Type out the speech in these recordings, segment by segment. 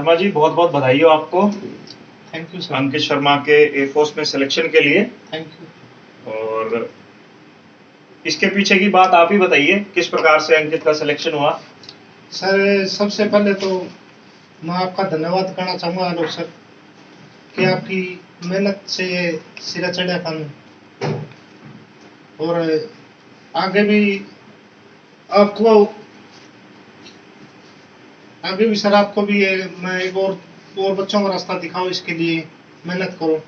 शर्मा जी, बहुत बहुत बधाई हो आपको thank you sir. Ankit Sharma के एयरफोर्स में सिलेक्शन के लिए। Thank you. और इसके पीछे की बात आप ही बताइए, किस प्रकार से अंकित का सिलेक्शन हुआ। सर सबसे पहले तो मैं आपका धन्यवाद करना चाहूँगा आलोक सर कि आपकी मेहनत से ये सिरा चढ़ा कानून, और आगे भी आपको आगे भी सर आपको भी ये मैं एक और बच्चों का रास्ता दिखाऊं, इसके लिए मेहनत करो।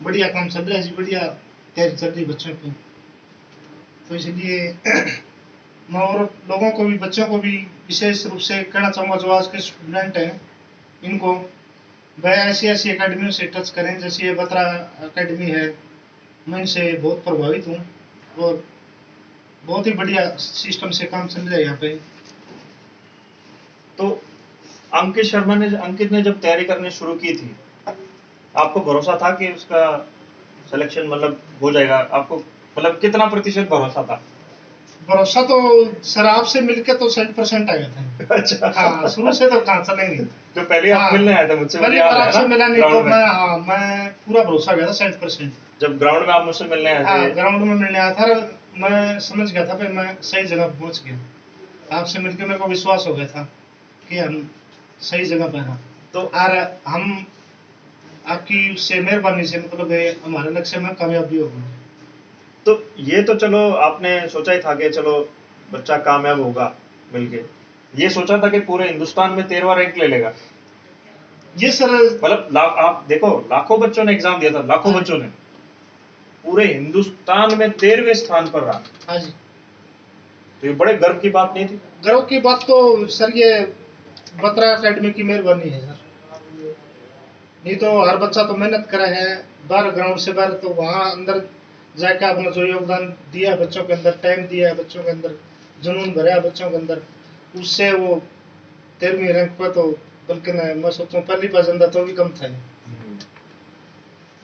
बढ़िया काम चल रहा है जी, बढ़िया तैयारी चल रही बच्चों की, तो इसलिए मैं और लोगों को भी, बच्चों को भी विशेष रूप से कहना चाहूँगा, जो आज के स्टूडेंट हैं इनको वह ऐसी ऐसी एकेडमियों से टच करें, जैसे ये बत्रा एकेडमी है। मैं इनसे बहुत प्रभावित हूँ और बहुत ही बढ़िया सिस्टम से काम चल रहा है यहाँ पे। तो अंकित ने जब तैयारी करनी शुरू की थी, आपको भरोसा था कि उसका सिलेक्शन मतलब हो जाएगा? आपको मतलब कितना प्रतिशत भरोसा था? भरोसा तो सर आपसे मिलके तो 100% आ गया था। अच्छा। हाँ, शुरू से तो कहाँ चलेंगे। जो पहले आप हाँ, मिलने आए थे मुझसे, पहली मुझे याद बार है आपसे ना, मिला नहीं तो ग्राउंड में। मैं पूरा भरोसा गया था 100%। जब ग्राउंड में आप मुझसे मिलने आए हाँ, थे, ग्राउंड में मिलने आया था, मैं समझ गया था कि मैं सही जगह पहुंच गया। आपसे मिलकर मेरे को विश्वास हो गया था कि हम सही जगह पे हैं, तो और हम आपकी उससे मेहरबानी से मतलब हमारे लक्ष्य में कामयाब भी हो गए। तो ये तो चलो आपने सोचा ही था कि चलो बच्चा कामयाब होगा मिलके। ये सोचा था कि पूरे हिंदुस्तान में 13वां रैंक ले लेगा? ये सर मतलब आप देखो, लाखों बच्चों ने एग्जाम दिया था, लाखों बच्चों ने, पूरे हिंदुस्तान में 13वें स्थान पर रहा। हाँ जी, तो ये बड़े गर्व की बात नहीं थी? गर्व की बात तो सर ये बत्रा एकेडमी की मेहरबानी है सर। नहीं तो हर बच्चा तो मेहनत करे है बाहर, ग्राउंड से बाहर, तो वहाँ अंदर जाके अपना जो योगदान दिया है बच्चों के अंदर, टाइम दिया है बच्चों के अंदर, जुनून भरा है बच्चों के अंदर, उससे वो 13वीं रैंक पर तो बल्कि मैं सोचता हूँ पहली बार तो भी कम था।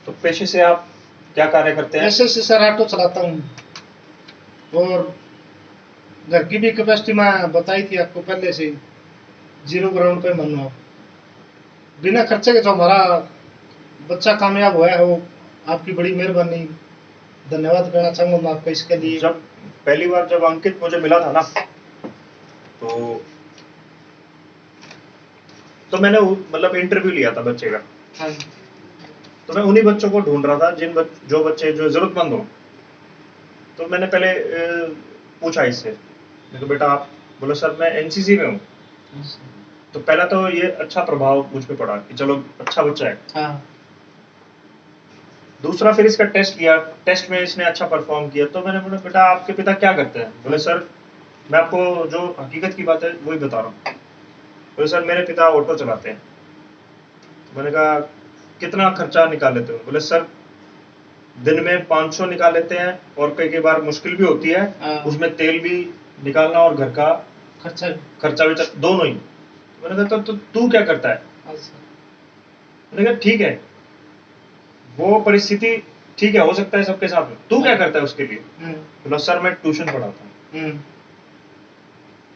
तो पेशे से आप क्या कार्य करते हैं? ऐसे से सर ऑटो चलाता हूँ, और घर की भी कैपेसिटी मैं बताई थी आपको पहले से, 0 ग्राउंड पे मानो आप, बिना खर्चे के जो हमारा बच्चा कामयाब हुआ है वो आपकी बड़ी मेहरबानी, धन्यवाद करना चाहूंगा मैं आपका इसके लिए। जब पहली बार जब अंकित मुझे मिला था ना, तो मैंने मतलब इंटरव्यू लिया था बच्चे का। हाँ, तो मैं उन्हीं बच्चों को ढूंढ रहा था जो बच्चे जो जरूरतमंद हो। तो मैंने पहले पूछा इससे, मैं बेटा आप, बोले सर मैं एनसीसी में हूँ। तो पहला तो ये अच्छा प्रभाव मुझ पे पड़ा कि चलो अच्छा बच्चा है। हाँ, दूसरा फिर इसका टेस्ट किया, टेस्ट में इसने अच्छा परफॉर्म किया। तो मैंने बोला बेटा आपके पिता क्या करते हैं? बोले सर मैं आपको जो हकीकत की बात है वही बता रहा हूँ। बोले सर मेरे पिता ऑटो चलाते हैं। तो मैंने कहा कितना खर्चा निकाल लेते हो? बोले सर दिन में 500 निकाल लेते हैं, और कई बार मुश्किल भी होती है, उसमें तेल भी निकालना और घर का खर्चा भी दोनों ही। मैंने कहा तो तू क्या करता है? मैंने कहा ठीक है, वो परिस्थिति ठीक है, हो सकता है सबके साथ में, तू क्या करता है उसके लिए? बोला सर मैं ट्यूशन पढ़ाता हूँ।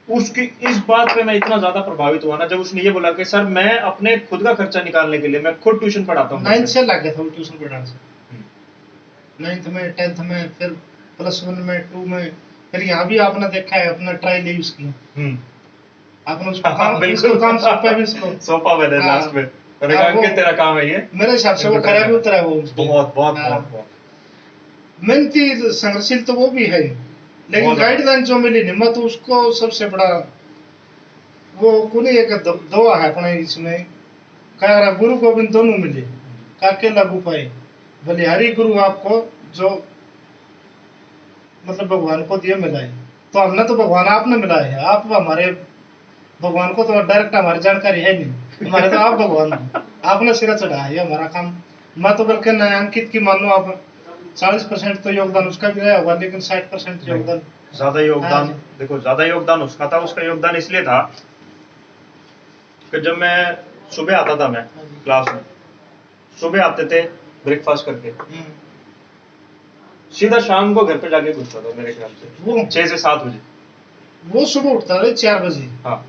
उसकी इस बात पे मैं इतना ज्यादा प्रभावित हुआ ना, जब उसने ये बोला कि सर मैं अपने खुद का खर्चा निकालने के लिए मैं खुद ट्यूशन पढ़ाता हूँ। 9th से लग गया था ट्यूशन पढ़ाने से, 9th में, 10th में, फिर +1 में, 2 में, फिर यहाँ भी आपने देखा है अपना ट्रायल यूज किया। आपने उसको काम सौंपा मैंने लास्ट में। मैंने कहा कि तेरा काम है ये। मेरे हिसाब से वो खराब भी उतरा है वो। बहुत बहुत बहुत बहुत मेहनती संघर्षशील तो वो भी है, लेकिन गाइडलाइन जो मिली हिम्मत, उसको सबसे बड़ा वो कुनी एक दुआ है अपने इसमें, कह गुरु गोविंद दोनों मिले काके लागू पाए, बलिहारी गुरु आपको जो मतलब भगवान को दिए मिला है, तो हमने तो भगवान आपने मिलाए है, आप हमारे भगवान को तो डायरेक्ट हमारी जानकारी है नहीं, हमारे तो आप भगवान हैं, आपने सिरा चढ़ाया है हमारा काम। मैं तो बल्कि अंकित की मान लो आप 40% तो योगदान उसका भी रहा होगा, लेकिन 60% योगदान ज्यादा योगदान। देखो ज्यादा योगदान उसका था, उसका योगदान इसलिए था कि जब मैं सुबह आता था, मैं क्लास में सुबह आते थे ब्रेकफास्ट करके, सीधा शाम को घर पे जाके घुसता था मेरे ख्याल से 6 से 7 बजे। वो सुबह उठता था 4 बजे। हाँ,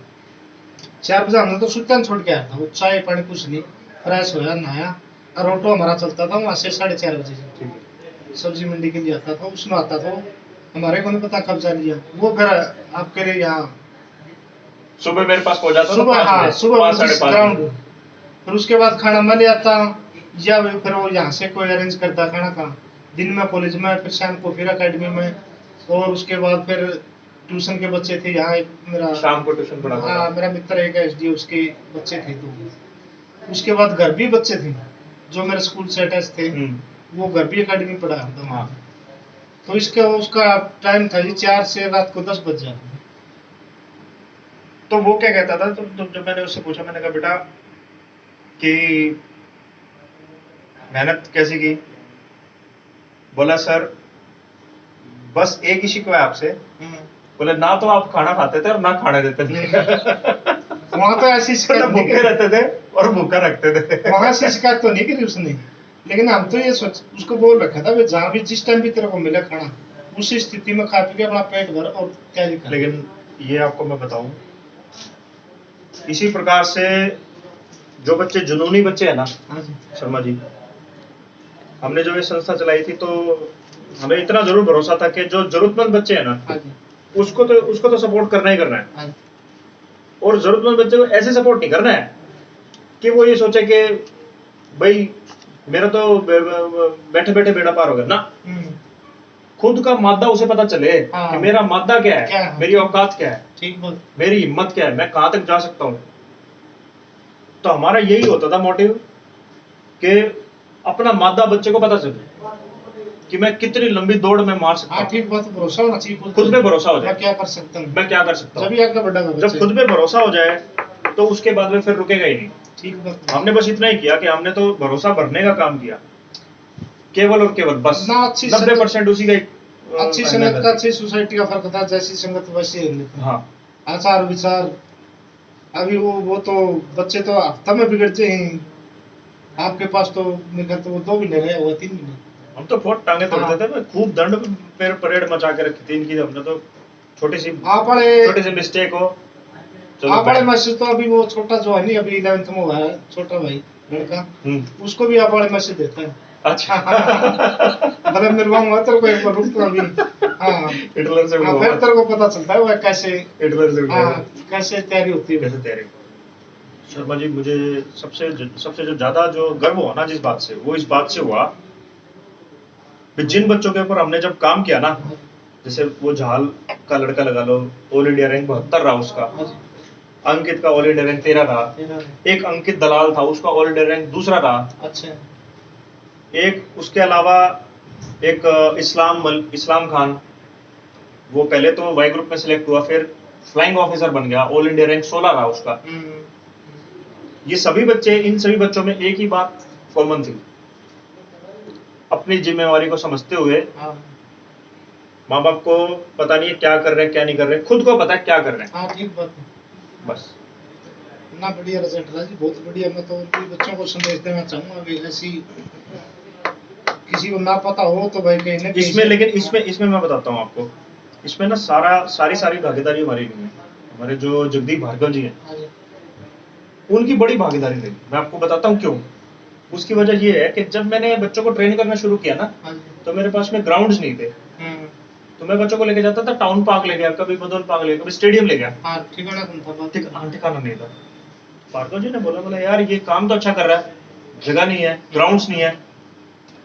4 बजे हमने तो सुल्तान छोड़ के आया था, वो चाय पानी कुछ नहीं, फ्रेश होया नहाया, और ऑटो हमारा चलता था वहाँ से 4:30 बजे से ठीक है। सब्जी मंडी के लिए आता था, उसमें आता था, हमारे को नहीं पता कब जा लिया वो, फिर आपके लिए यहाँ सुबह मेरे पास पहुंच जाता था सुबह, 5 हाँ बजे, सुबह 5 साढ़े 5 ग्राउंड, बजे। फिर उसके बाद खाना मैं ले आता, या फिर वो यहाँ से कोई अरेंज करता खाना का, दिन में कॉलेज में, फिर शाम को फिर अकेडमी में, और उसके बाद फिर ट्यूशन के बच्चे थे यहाँ, एक मेरा शाम को ट्यूशन पढ़ाता हाँ था। मेरा मित्र एक एसडी, उसके बच्चे थे तो, उसके बाद घर भी बच्चे थे जो मेरे स्कूल से अटैच थे, वो घर भी अकेडमी पढ़ाया था। हाँ। तो इसका उसका टाइम था जी 4 से रात को 10 बज जाते। तो वो क्या कहता था, तो जब मैंने उससे पूछा, मैंने कहा बेटा कि मेहनत कैसी की, बोला सर बस एक ही शिकवा है आपसे, बोले ना तो आप खाना खाते थे और ना खाने देते थे। वहां तो ऐसी शिकायत नहीं भूखे रहते थे और भूखा रखते थे। वहां से शिकायत तो नहीं करी उसने, लेकिन हम तो ये सोच उसको बोल रखा था भाई जहाँ भी जिस टाइम भी तेरे को मिले खाना, उसी स्थिति में खा पी के अपना पेट भर और तैयारी कर। लेकिन ये आपको मैं बताऊं, इसी प्रकार से जो बच्चे जुनूनी बच्चे हैं ना हाँ जी, शर्मा जी, हमने जो ये संस्था चलाई थी तो हमें इतना जरूर भरोसा था कि जो जरूरतमंद बच्चे हैं ना, हाँ जी, उसको तो सपोर्ट करना ही करना है। हाँ जी, और जरूरतमंद बच्चे को ऐसे सपोर्ट नहीं करना है कि वो ये सोचे कि भाई मेरा तो बैठे बैठे बेड़ा पार हो गया ना। खुद का मादा उसे पता चले हाँ। कि मेरा मादा क्या है, क्या है? मेरी औकात क्या है, ठीक बात। मेरी हिम्मत क्या है, मैं कहां तक जा सकता हूं। तो हमारा यही होता था मोटिव कि अपना मादा बच्चे को पता चले कि मैं कितनी लंबी दौड़ में मार सकता हाँ हूं। ठीक बात, भरोसा होना चाहिए खुद पे भरोसा हो मैं जाए, क्या कर सकता हूँ, मैं क्या कर सकता हूं। जब आगे बढ़ेगा जब बच्चे। खुद पे भरोसा हो जाए तो उसके बाद में फिर रुकेगा ही नहीं। ठीक बात। हमने बस इतना ही किया कि हमने तो भरोसा भरने का काम किया, केवल और केवल बस ना अच्छी 90% उसी का अच्छी संगत का, अच्छी सोसाइटी का फर्क था, जैसी संगत वैसे ही रहते। हाँ। आचार विचार, अभी वो तो बच्चे तो हफ्ता में बिगड़ते हैं, आपके पास तो मेरे घर तो वो 2 महीने रहे, वो 3 महीने। हम तो बहुत टांगे तोड़ते हाँ। थे, खूब दंड पे परेड मचा के रखी थी इनकी। हमने तो छोटी सी मिस्टेक हो, चलो आप वाले मैसेज तो अभी वो छोटा जो है नहीं, अभी 11th में हुआ है छोटा भाई लड़का, उसको भी आप वाले मैसेज देता है। अच्छा। मतलब मिलवाऊंगा तेरे को एक बार, रुक तो अभी। हाँ हिटलर से हाँ, फिर तेरे को पता चलता है वो कैसे, हिटलर से हाँ कैसे तैयारी होती है। कैसे तैयारी। शर्मा जी, मुझे सबसे जो ज्यादा जो गर्व हुआ ना जिस बात से, वो इस बात से हुआ कि जिन बच्चों के ऊपर हमने जब काम किया ना, जैसे वो झाल का लड़का लगा लो, ऑल इंडिया रैंक 72 रहा उसका, अंकित का ऑल इंडिया रैंक 13 रहा, एक अंकित दलाल था उसका ऑल इंडिया रैंक 2 रहा। अच्छा। एक उसके अलावा एक इस्लाम खान, वो पहले तो वाई ग्रुप में सिलेक्ट हुआ, फिर फ्लाइंग ऑफिसर बन गया, ऑल इंडिया रैंक 16 रहा उसका। ये सभी बच्चे, इन सभी बच्चों में एक ही बात कॉमन थी, अपनी जिम्मेवारी को समझते हुए, माँ बाप को पता नहीं है क्या कर रहे हैं क्या नहीं कर रहे, खुद को पता है क्या कर रहे हैं। हाँ ठीक बात है। बस ना बढ़िया रिजल्ट रहा जी, बहुत बढ़िया। मैं तो उनके बच्चों को संदेश देना चाहूंगा कि ऐसी किसी को ना पता हो तो भाई कहीं ना कहीं इसमें, लेकिन इसमें मैं बताता हूँ आपको, इसमें ना सारी भागीदारी हमारी नहीं है। हमारे जो जगदीप भार्गव जी हैं, उनकी बड़ी भागीदारी रही। मैं आपको बताता हूँ क्यों। उसकी वजह ये है कि जब मैंने बच्चों को ट्रेन करना शुरू किया ना, तो मेरे पास में ग्राउंड्स नहीं थे, तो मैं बच्चों को लेके जाता था टाउन पार्क ले गया, कभी मदन पार्क ले गया, कभी स्टेडियम ले गया। ठिकाना नहीं था। भार्गव जी ने बोला यार ये काम तो अच्छा कर रहा है, जगह नहीं है, ग्राउंड्स नहीं है,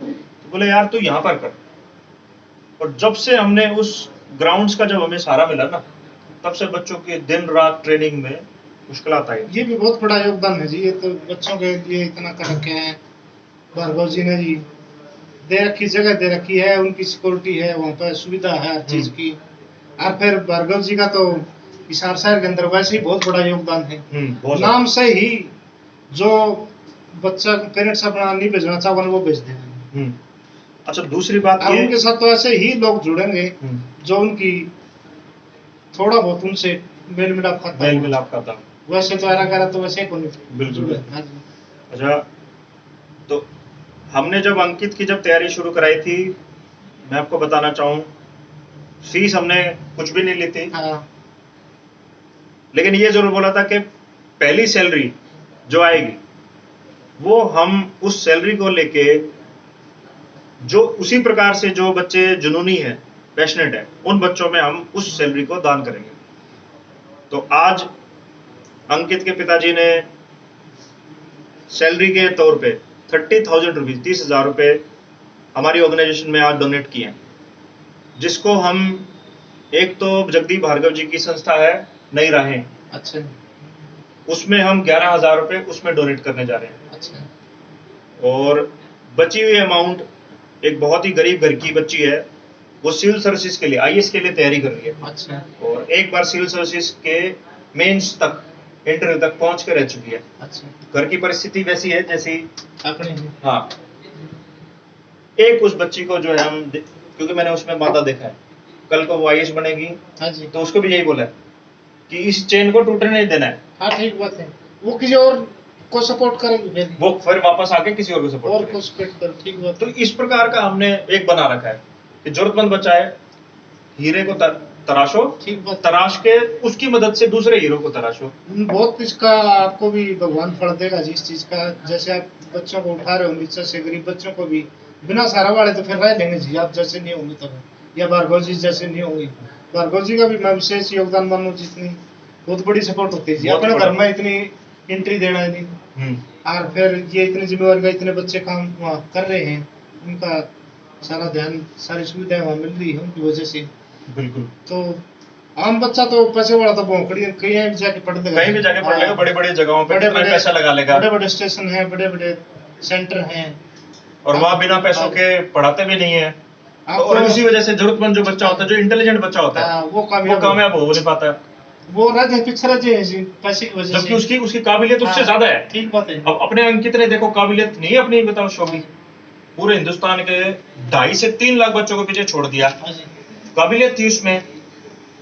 तो बोले यार तू यहाँ पर कर। और जब से हमने उस ग्राउंड्स का जब हमें सहारा मिला ना, तब से बच्चों के दिन रात ट्रेनिंग में मुश्किल आता है। ये भी बहुत बड़ा योगदान है जी, ये तो बच्चों के लिए इतना कर रखे हैं भार्गव जी ने जी, दे रखी जगह दे रखी है, उनकी सिक्योरिटी है, वहाँ पर सुविधा है हर चीज की। और फिर भार्गव जी का तो हिसार शहर के अंदर वैसे ही बहुत बड़ा योगदान है। नाम से ही जो बच्चा पेरेंट्स अपना नहीं भेजना चाहते वो भेज देंगे। अच्छा, दूसरी बात ये, उनके साथ तो ऐसे ही लोग जुड़ेंगे जो उनकी थोड़ा बहुत उनसे मेल मिलाप खाता, वैसे तो करा तो वैसे कौन बिल्कुल। अच्छा, तो हमने जब अंकित की जब तैयारी शुरू कराई थी, मैं आपको बताना चाहूँ, फीस हमने कुछ भी नहीं ली थी, लेकिन ये जरूर बोला था कि पहली सैलरी जो आएगी वो हम उस सैलरी को लेके जो उसी प्रकार से जो बच्चे जुनूनी है, पैशनेट है, उन बच्चों में हम उस सैलरी को दान करेंगे। तो आज अंकित के पिताजी ने सैलरी के तौर पे 30,000 रुपीज, 30,000 रुपये हमारी ऑर्गेनाइजेशन में आज डोनेट किए हैं, जिसको हम, एक तो जगदीप भार्गव जी की संस्था है नई राहें, अच्छा उसमें हम 11,000 रुपये उसमें डोनेट करने जा रहे हैं। अच्छा। और बची हुई अमाउंट, एक बहुत ही गरीब घर की बच्ची है, वो सिविल सर्विसेज के लिए, IAS के लिए तैयारी कर रही है। अच्छा। और एक बार सिविल सर्विसेज के मेंस तक, इंटरव्यू तक पहुंच कर रह चुकी है। अच्छा। घर की परिस्थिति वैसी है जैसी अपने। हाँ, एक उस बच्ची को जो है हम, क्योंकि मैंने उसमें मादा देखा है, कल को वो IAS बनेगी, हाँ जी, तो उसको भी यही बोला है कि इस चेन को टूटने नहीं देना है। हाँ ठीक बात है, वो किसी और को सपोर्ट करेंगे, वो फिर वापस आके किसी और को सपोर्ट और करेगा। को सपोर्ट कर, ठीक बात तो है। इस प्रकार का हमने एक बना रखा है कि जरूरतमंद बच्चा है, हीरे को तराशो, ठीक बात है। तराश के उसकी मदद से दूसरे हीरो को तराशो। बहुत इसका आपको भी भगवान फल देगा जी इस चीज का। जैसे आप बच्चों को उठा रहे हो नीचे से, गरीब बच्चों को भी, बिना सहारा वाले तो फिर रह लेंगे जी, आप जैसे नहीं होंगे तब, या भार्गव जी जैसे नहीं होंगे। भार्गव जी का भी मैं विशेष योगदान मानूं, जितनी बहुत बड़ी सपोर्ट होती है जी, बहुत अपने बड़ा। घर में इतनी एंट्री देना है जी, और फिर ये इतनी जिम्मेवारी का, इतने बच्चे काम वहाँ कर रहे हैं, उनका सारा ध्यान, सारी सुविधाएं वहाँ मिल रही है उनकी वजह से। बिल्कुल। तो आम बच्चा तो पैसे वाला तो भौंकड़ी कहीं भी जाके पढ़ देगा, कहीं भी जाके पढ़ लेगा, बड़े बड़े जगहों पे कितना पैसा लगा लेगा, बड़े बड़े स्टेशन है, बड़े बड़े सेंटर हैं, और वहाँ बिना पैसों के पढ़ाते भी नहीं है। आपको- और इसी वजह से जरूरतमंद जो बच्चा होता है, जो इंटेलिजेंट बच्चा होता है, वो कामयाब हो नहीं पाता है, वो रह जाए, पीछे रह जाए जी, पैसे की वजह जबकि से। उसकी काबिलियत उससे ज्यादा है। ठीक बात है। अब अपने अंकित ने देखो, काबिलियत नहीं है अपनी, बताओ शोभी, पूरे हिंदुस्तान के 2.5 से 3 लाख बच्चों को पीछे छोड़ दिया। हाँ जी। काबिलियत थी उसमें,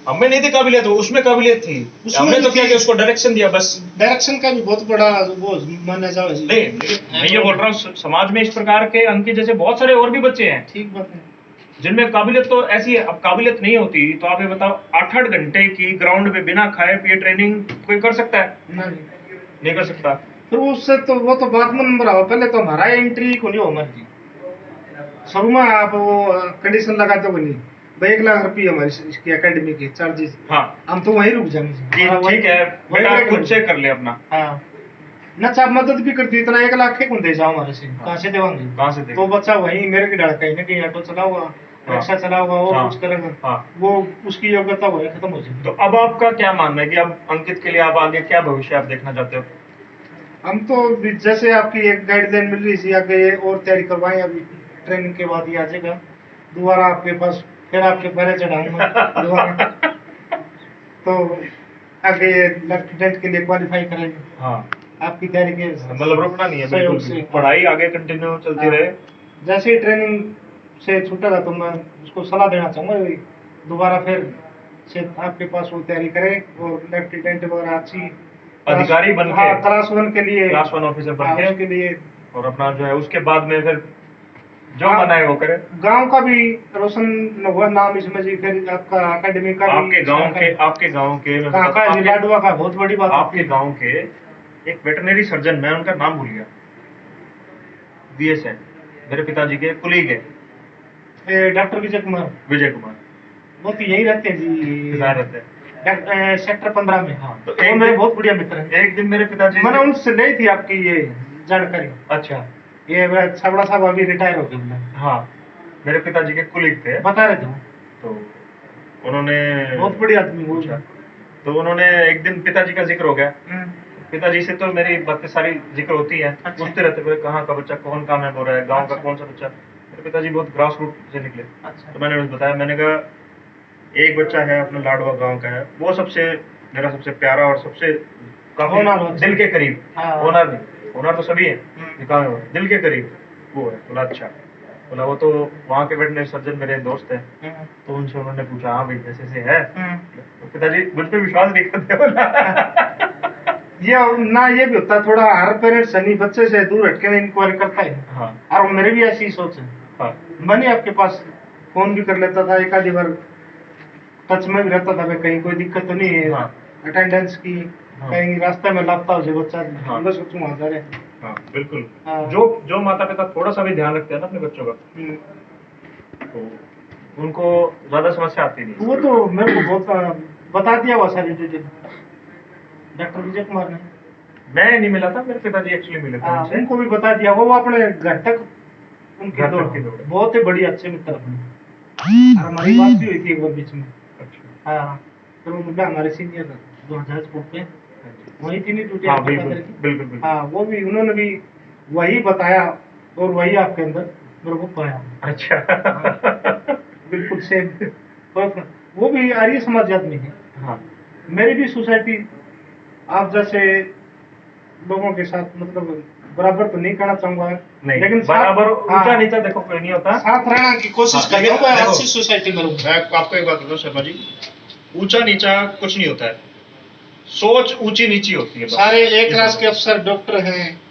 हमें नहीं थी काबिलियत, उसमें काबिलियत थी, हमने तो क्या किया, उसको डायरेक्शन दिया बस। डायरेक्शन का भी बहुत बड़ा वो माना जाए जी। नहीं, लेकिन मैं ये बोल रहा हूँ, समाज में इस प्रकार के अंकित जैसे बहुत सारे और भी बच्चे हैं ठीक बात है। जिनमें काबिलियत तो ऐसी है। अब काबिलियत नहीं होती तो आप ये बताओ, 8-8 घंटे की ग्राउंड में बिना खाए पिए ट्रेनिंग कोई कर सकता है? नहीं कर सकता। फिर उससे तो वो तो बाद में नंबर आओ, पहले तो हमारा एंट्री को नहीं हो मर्जी, शुरू में आप वो कंडीशन लगाते हो नहीं भाई, 1 लाख रुपये हमारी इसकी एकेडमी के चार्जेस, हाँ हम तो वहीं रुक जाएंगे। ठीक है बेटा, खुद चेक कर ले अपना। हाँ न, आप मदद भी करती, इतना 1 लाख कौन दे जाओ हमारे से, कहाँ से देवांगे, कहाँ से तो बच्चा वहीं मेरे की कहीं ना कहीं ऑटो चला हुआ, रिक्शा चला हुआ, और कुछ करेगा, हाँ। वो उसकी योग्यता वही खत्म हो जाएगी। तो अब आपका क्या मानना है कि अब अंकित के लिए आप आगे क्या भविष्य आप देखना चाहते हो? हम तो जैसे आपकी एक गाइडलाइन मिल रही थी, आगे और तैयारी करवाएं, अभी ट्रेनिंग के बाद ये आ जाएगा दोबारा आपके पास, फिर आपके पैरे चढ़ाऊंगा दोबारा। तो आगे लेफ्टिनेंट के लिए क्वालिफाई करेंगे। हाँ, आपकी तैयारी के मतलब रुकना नहीं है, सहयोग बिल्कुल भी। से। पढ़ाई आगे कंटिन्यू चलती रहे। जैसे ही ट्रेनिंग से छूटेगा तो मैं उसको सलाह देना चाहूंगा, दोबारा फिर से आपके पास वो तैयारी करे, और लेफ्टिनेंट वगैरह अच्छी अधिकारी बन के, हाँ, क्लास 1 के लिए, क्लास 1 ऑफिसर बन हाँ, के, उसके लिए, और अपना जो है उसके बाद में फिर जो हाँ, बना है वो करे। गांव का भी रोशन हुआ नाम इसमें जी, फिर आपका एकेडमी का भी, आपके गांव के मैं कहाँ बताता का हूँ, जी, लाडवा का, बहुत बड़ी बात। आपके गांव के एक वेटरनरी सर्जन, मैं उनका नाम भूल गया, BS है, मेरे पिताजी के कुलीग है, डॉक्टर विजय कुमार, वो तो यही रहते हैं जी, रहते हैं सेक्टर 15 में। हाँ, तो वो मेरे बहुत बढ़िया मित्र हैं। एक दिन मेरे पिताजी मैंने उनसे ली थी आपकी ये जानकारी। अच्छा, ये छबड़ा साहब अभी रिटायर हो गए, हाँ, मेरे पिताजी के कुलीग थे, बता रहे थे, तो उन्होंने बहुत बड़ी आदमी वो। तो उन्होंने एक दिन पिताजी का जिक्र हो गया, पिताजी से तो मेरी बातें सारी जिक्र होती है, अच्छा। पूछते रहते थे कहाँ का बच्चा, कौन कामयाब हो रहा है, गांव का अच्छा। कौन सा बच्चा। मेरे पिताजी बहुत ग्रास रूट से निकले। अच्छा। तो मैंने उन्हें बताया, मैंने कहा एक बच्चा है अपना लाडवा गांव का है, वो सबसे मेरा सबसे प्यारा और सबसे काफी दिल के करीब, ओनर तो सभी है, दिल के करीब वो है। बोला अच्छा, बोला वो तो वहाँ के वेटनरी सर्जन मेरे दोस्त हैं। तो उनसे उन्होंने पूछा, हाँ भाई ऐसे से है? तो पिताजी मुझ पे विश्वास नहीं करते। बोला ये ना, ये भी होता है थोड़ा, हर पेरेंट्स सनी बच्चे से दूर हटके इंक्वायरी करता है। हाँ, और मेरे भी ऐसी सोच है। हाँ, मैंने आपके पास फोन भी कर लेता था, एक आधी बार टच में भी रहता था, कहीं कोई दिक्कत तो नहीं है, हाँ, अटेंडेंस की हाँ। कहीं रास्ते में लापता हो जाए बच्चा, हाँ। बस तुम आ जा रहे। हाँ बिल्कुल। हाँ। जो जो माता पिता थोड़ा सा भी ध्यान रखते हैं ना अपने बच्चों का, तो उनको ज्यादा समस्या आती नहीं। वो तो मेरे को बहुत बता दिया हुआ सारी डिटेल डॉक्टर विजय कुमार ने। मैं नहीं मिला था, मेरे पिताजी एक्चुअली मिले थे हाँ, उनसे। उनको भी बता दिया, वो अपने घर तक उनकी घर तक दौड़ की दौड़। बहुत ही बड़ी अच्छे मित्र अपने। और हमारी बात भी हुई थी एक बार बीच में। अच्छा। हाँ, तो वो मुद्दा हमारे सीनियर था 2000 पे हाँ जी। वही थी नहीं टूटी हाँ आपकी बिल्कुल पकड़ की। बिल्कुल बिल्कुल। हाँ, वो भी उन्होंने भी वही बताया और वही आपके अंदर मेरे को पाया। अच्छा। बिल्कुल सेम। वो भी आर्य समाज आदमी है। हाँ मेरी भी सोसाइटी आप जैसे लोगों के साथ मतलब बराबर तो नहीं करना चाहूंगा, नहीं, लेकिन बराबर हाँ, ऊंचा नीचा देखो कोई नहीं होता। साथ रहना की कोशिश हाँ, करता लेकिन हूँ मैं, देखो, अच्छी सोसाइटी में रहूं। मैं आपको एक बात बताऊं शर्मा जी, ऊंचा नीचा कुछ नहीं होता है, सोच ऊंची नीची होती है बस। सारे एक ये क्लास समझो। के अफसर, डॉक्टर हैं,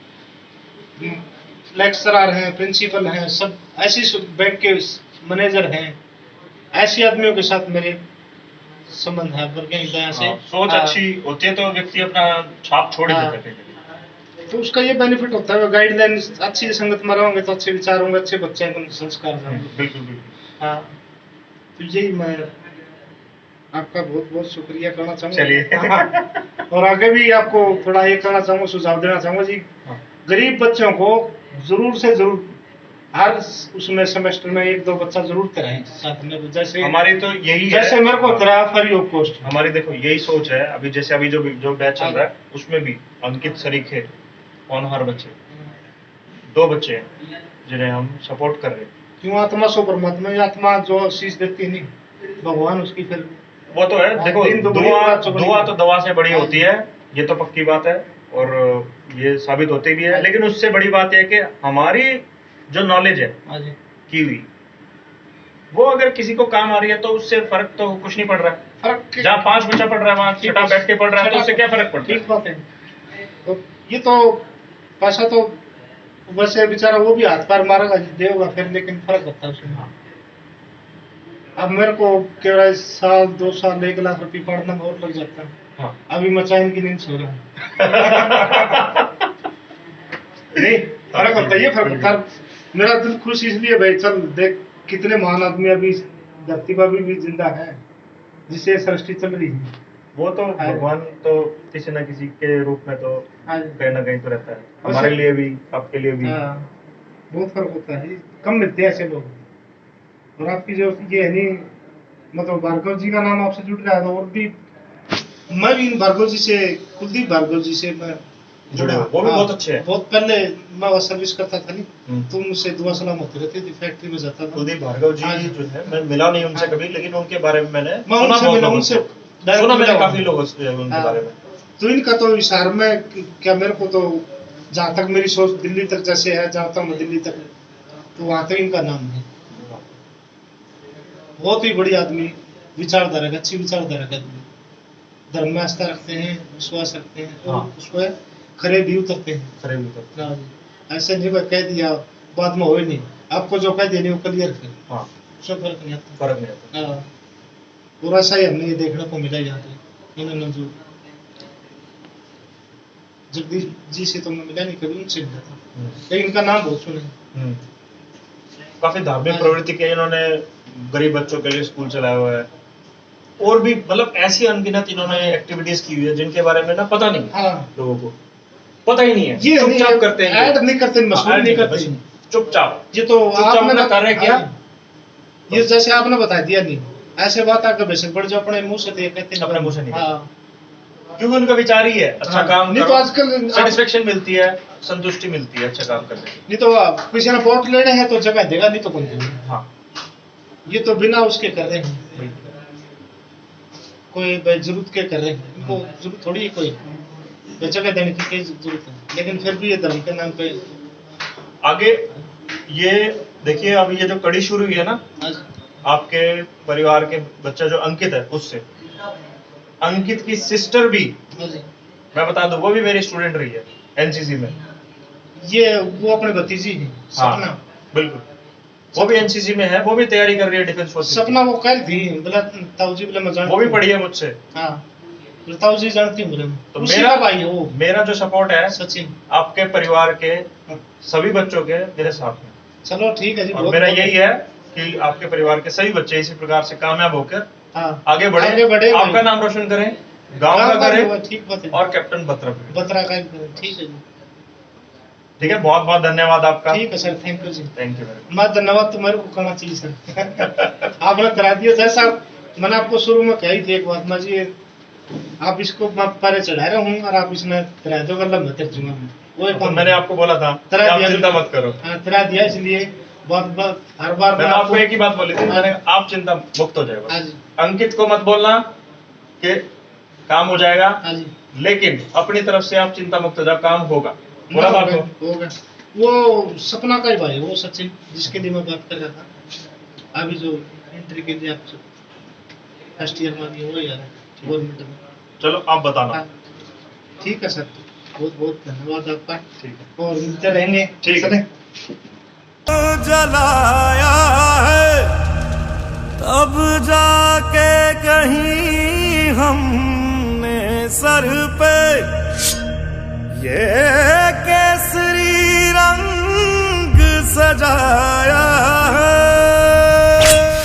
लेक्चरर हैं, प्रिंसिपल हैं, सब ऐसी बैंक के मैनेजर हैं, ऐसे आदमियों के साथ मेरे संबंध है वैज्ञानिक दया से। हाँ, सोच हाँ, अच्छी होती है तो व्यक्ति अपना छाप छोड़ ही हाँ। देता है कहीं ना कहीं। तो उसका ये बेनिफिट होता है, गाइडलाइन अच्छी संगत में रहोगे तो अच्छे विचार होंगे, अच्छे बच्चे हैं, संस्कार होंगे। बिल्कुल बिल्कुल। हाँ, तो यही मैं आपका बहुत बहुत शुक्रिया करना चाहूंगा। चलिए। हाँ, और आगे भी आपको थोड़ा ये करना चाहूंगा, सुझाव देना चाहूंगा जी, हाँ। गरीब बच्चों को जरूर से जरूर हर उसमें सेमेस्टर में एक दो बच्चा जरूर कराएं साथ में, जैसे हमारी तो यही है, जैसे मेरे को करा फ्री ऑफ कॉस्ट। हमारी देखो यही सोच है। अभी जैसे अभी जो जो बैच चल रहा है उसमें भी अंकित सरीखे होनहार बच्चे 2 बच्चे हैं जिन्हें हम सपोर्ट कर रहे हैं। क्यों, आत्मा सो परमात्मा, ये आत्मा जो शीश देती नहीं भगवान उसकी फिर वो तो है, देखो दिन दुगनी दुआ रात चौगुनी। दुआ तो दवा से बड़ी हाँ होती जी। है, ये तो पक्की बात है और ये साबित होती भी है। हाँ जी। लेकिन उससे बड़ी बात है कि हमारी जो नॉलेज है हाँ जी, की हुई, वो अगर किसी को काम आ रही है तो उससे फर्क तो कुछ नहीं पड़ रहा है। फर्क जहाँ 5 बच्चा पढ़ रहा है वहाँ 6 बैठ के पढ़ रहा है, तो उससे क्या फर्क पड़ता है? ठीक बात है। तो ये तो पैसा तो वैसे बेचारा वो भी हाथ पैर मारेगा देगा फिर, लेकिन फर्क होता है उसमें। अब मेरे को केवल साल 2 साल 1 लाख रुपए पढ़ना में और लग जाता है। हाँ। अभी मैं चैन की नींद सो रहा हूँ। नहीं, फर्क होता है, ये फर्क होता है। मेरा दिल खुश इसलिए भाई, चल देख कितने महान आदमी अभी इस धरती पर भी जिंदा है जिससे सृष्टि चल रही है। वो तो भगवान तो किसी न किसी के रूप में तो हाँ। कहीं ना कहीं तो रहता है, हमारे लिए भी आपके लिए भी। हाँ, बहुत फर्क होता है, कम मिलते हैं ऐसे लोग। और आपकी जो ये है नहीं, मतलब भार्गव जी का नाम आपसे जुड़ रहा है, तो और भी मैं भी इन भार्गव जी से, कुलदीप भार्गव जी से मैं जुड़े हो, वो भी बहुत अच्छे हैं। बहुत पहले मैं वो सर्विस करता था नहीं, तो तो मुझसे दुआ सलाम होती रहती थी, फैक्ट्री में जाता था। कुलदीप भार्गव जी हाँ। जो है, मैं मिला नहीं उनसे कभी, लेकिन उनके बारे में मैंने मैं सुना, उनसे बहुत मिला, लोगों उनसे से direct सुना, मैंने मिला काफी हूँ। लोगों से उनके हाँ। बारे में। तो इनका तो विचार में क्या, मेरे को तो जहाँ तक मेरी सोच दिल्ली तक जैसे है, जाता हूँ दिल्ली तक, तो वहां तक इनका नाम है। बहुत ही बड़ी आदमी, विचारधारा का, अच्छी विचारधारा का आदमी, धर्म में आस्था रखते हैं, विश्वास रखते हैं, और हाँ। उसको खरे भी उतरते हैं। खरे भी उतरते हैं। हाँ जी। ऐसे नहीं कोई कह दिया बाद में हो ही नहीं, आपको जो कह दिया वो क्लियर फिर हाँ, उसमें फर्क नहीं आता। फर्क नहीं आता। हाँ, और ऐसा ही हमने ये देखने को मिला यहाँ पे। इन्होंने जो जगदीश जी से तो मैं मिला नहीं कभी, उनसे मिला था, लेकिन इनका नाम बहुत सुना। काफी धार्मिक प्रवृत्ति की इन्होंने, गरीब बच्चों के लिए स्कूल चलाया हुआ है, और भी मतलब ऐसी अनगिनत इन्होंने एक्टिविटीज की हुई है जिनके बारे में ना पता नहीं हाँ, लोगों को, पता ही नहीं है। ये चुपचाप करते हैं, ऐड नहीं करते, मशहूर नहीं करते, चुपचाप। ये तो चुपचाप आपने अपना कार्य किया। ये जैसे आपने बता दिया नहीं, ऐसे बात आकर बेशक बढ़ जाओ, अपने मुंह से तो ये कहते अपने मुंह से नहीं हाँ, क्योंकि उनका विचार ही है अच्छा हाँ, काम नहीं करो, तो आजकल सेटिस्फेक्शन मिलती है, संतुष्टि मिलती है अच्छा काम करने की। नहीं तो किसी ने वोट लेने हैं तो जगह देगा, नहीं तो कौन देगा। हाँ, ये तो बिना उसके कर रहे हैं, कोई जरूरत के कर रहे हैं, इनको जरूरत थोड़ी है कोई जगह देने की कोई जरूरत है, लेकिन फिर भी ये धर्म के नाम पे आगे ये देखिए, अभी ये जो कड़ी शुरू हुई है ना, आपके परिवार के बच्चा जो अंकित है उससे, अंकित की सिस्टर भी, मैं बता दूं, वो भी मेरी स्टूडेंट रही है एनसीसी में। ये वो अपने भतीजी है सपना। हाँ, बिल्कुल, वो भी एनसीसी में है, वो भी तैयारी कर रही है डिफेंस फोर्स। सपना वो कल थी बोला ताऊजी बोला मैं जान, वो भी पढ़ी है मुझसे। हाँ, प्रताप जी जानती हूँ मैडम, तो उसी मेरा का भाई है वो मेरा जो सपोर्ट है सचिन। आपके परिवार के सभी बच्चों के मेरे साथ में, चलो ठीक है जी, और बहुत मेरा बहुत- यही है कि आपके परिवार के सभी बच्चे इसी प्रकार से कामयाब होकर हाँ आगे बढ़े, आगे बढ़े आपका भाई। नाम रोशन करें, गांव गाँव का का भी हुआ, करें, ठीक बात है, और कैप्टन बत्रा भी। बतरा का भी करें, ठीक है जी, ठीक है, बहुत बहुत धन्यवाद आपका। ठीक है सर, थैंक यू जी। थैंक यू वेरी मैं धन्यवाद तो मेरे को करना चाहिए सर। आपने करा दिया जैसा मैंने आपको शुरू में कही थी एक बात, मैं जी आप इसको मैं पहले चढ़ा रहा हूँ और आप इसमें तरा दो गलत मत तर्जुमा में वो मच। तो मैंने आपको बोला था कि तरा आप दिया, चिंता मत करो। हाँ तरा दिया, इसलिए बहुत बहुत हर बार मैं आपको एक ही बात बोली थी, मैंने आप चिंता मुक्त हो हाँ जाएगा। जी, अंकित को मत बोलना कि काम हो जाएगा, हाँ जी, लेकिन अपनी तरफ से आप चिंता मुक्त हो जाओ, काम होगा। बोला था आपको? होगा। वो सपना का ही भाई, वो सचिन जिसके लिए मैं बात कर रहा था अभी, जो एंट्री के लिए आप फर्स्ट ईयर में भी हो यार गवर्नमेंट में। चलो आप बताना। हाँ, ठीक है सर, बहुत बहुत धन्यवाद आपका, ठीक है, और मिलते रहेंगे। ठीक है। चलें। जलाया है तब जाके कहीं हमने सर पे ये केसरी रंग सजाया